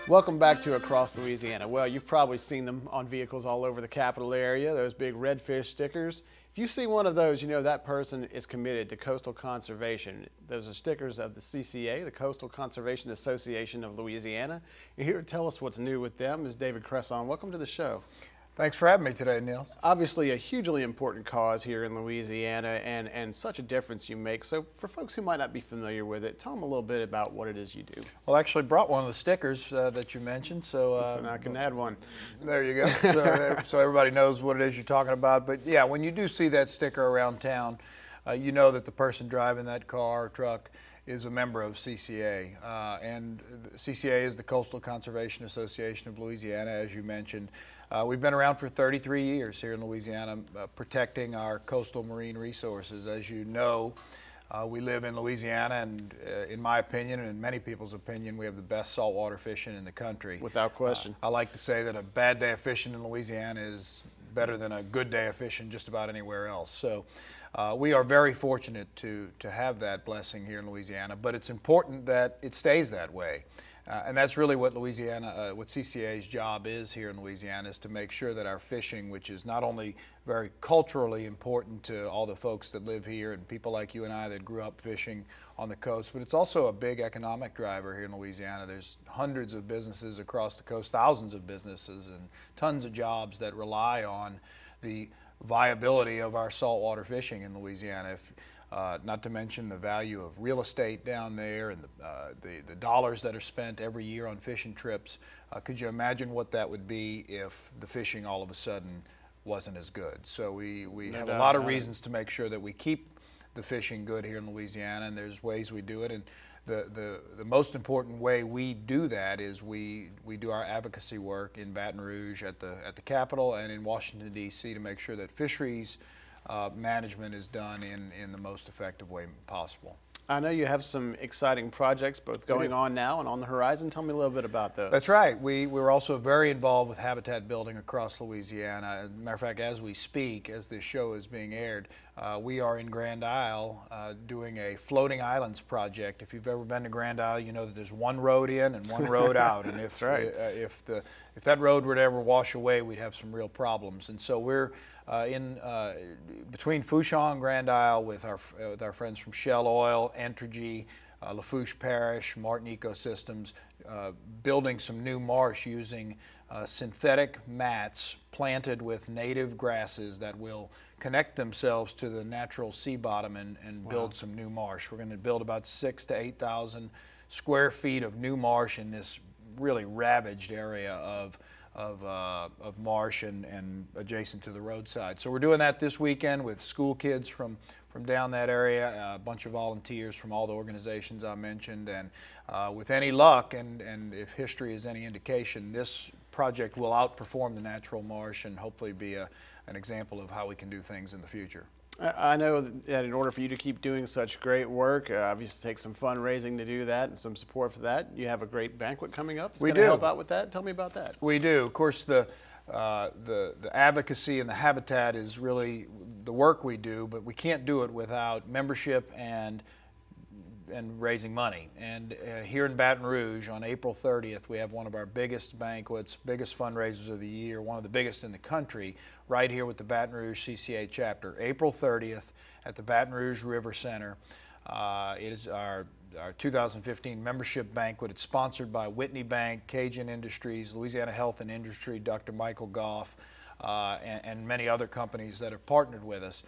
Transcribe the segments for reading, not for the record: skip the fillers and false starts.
Welcome back to Across Louisiana. Well, you've probably seen them on vehicles all over the capital area, those big redfish stickers. If you see one of those, you know that person is committed to coastal conservation. Those are stickers of the CCA, the Coastal Conservation Association of Louisiana. And here to tell us what's new with them is David Cresson. Welcome to the show. Thanks for having me today, Niels. Obviously a hugely important cause here in Louisiana and such a difference you make. So for folks who might not be familiar with it, tell them a little bit about what it is you do. Well, I actually brought one of the stickers that you mentioned. So I can add one. There you go. So everybody knows what it is you're talking about. But yeah, when you do see that sticker around town, you know that the person driving that car or truck is a member of CCA. And CCA is the Coastal Conservation Association of Louisiana, as you mentioned. We've been around for 33 years here in Louisiana, protecting our coastal marine resources. As you know, we live in Louisiana, and in my opinion, and in many people's opinion, we have the best saltwater fishing in the country. Without question. I like to say that a bad day of fishing in Louisiana is better than a good day of fishing just about anywhere else. So we are very fortunate to have that blessing here in Louisiana, but it's important that it stays that way. And that's really what what CCA's job is here in Louisiana, is to make sure that our fishing, which is not only very culturally important to all the folks that live here and people like you and I that grew up fishing on the coast, but it's also a big economic driver here in Louisiana. There's hundreds of businesses across the coast, thousands of businesses, and tons of jobs that rely on the viability of our saltwater fishing in Louisiana. Not to mention the value of real estate down there and the dollars that are spent every year on fishing trips. Could you imagine what that would be if the fishing all of a sudden wasn't as good? So we have a lot of reasons to make sure that we keep the fishing good here in Louisiana, and there's ways we do it. And the most important way we do that is we do our advocacy work in Baton Rouge at the Capitol and in Washington, D.C. to make sure that fisheries management is done in the most effective way possible. I know you have some exciting projects both going on now and on the horizon. Tell me a little bit about those. That's right. We're also very involved with habitat building across Louisiana. As a matter of fact, as we speak, as this show is being aired, we are in Grand Isle doing a floating islands project. If you've ever been to Grand Isle, you know that there's one road in and one road out. And if, if that road were to ever wash away, we'd have some real problems. And so we're between Fourchon and Grand Isle with our friends from Shell Oil, Entergy, Lafourche Parish, Martin Ecosystems, building some new marsh using synthetic mats planted with native grasses that will connect themselves to the natural sea bottom and build some new marsh. We're going to build about 6,000 to 8,000 square feet of new marsh in this really ravaged area of marsh and adjacent to the roadside. So we're doing that this weekend with school kids from down that area, a bunch of volunteers from all the organizations I mentioned, and with any luck, and if history is any indication, this project will outperform the natural marsh and hopefully be an example of how we can do things in the future. I know that in order for you to keep doing such great work, obviously it takes some fundraising to do that and some support for that. You have a great banquet coming up that's going to help out with that. Tell me about that. We do. Of course, the advocacy and the habitat is really the work we do, but we can't do it without membership and raising money. And here in Baton Rouge on April 30th, we have one of our biggest banquets, biggest fundraisers of the year, one of the biggest in the country, right here with the Baton Rouge CCA chapter. April 30th at the Baton Rouge River Center. It is our 2015 membership banquet. It's sponsored by Whitney Bank, Cajun Industries, Louisiana Health and Industry, Dr. Michael Goff, and many other companies that have partnered with us.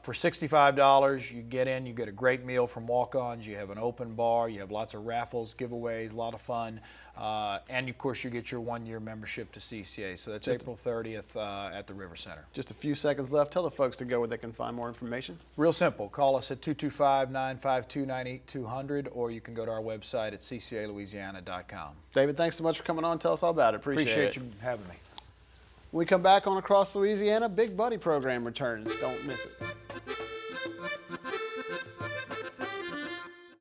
For $65, you get in, you get a great meal from walk-ons, you have an open bar, you have lots of raffles, giveaways, a lot of fun, and of course you get your one-year membership to CCA. So that's April 30th at the River Center. Just a few seconds left. Tell the folks to go where they can find more information. Real simple. Call us at 225-952-9200, or you can go to our website at ccalouisiana.com. David, thanks so much for coming on. Tell us all about it. Appreciate you having me. When we come back on Across Louisiana, Big Buddy program returns. Don't miss it.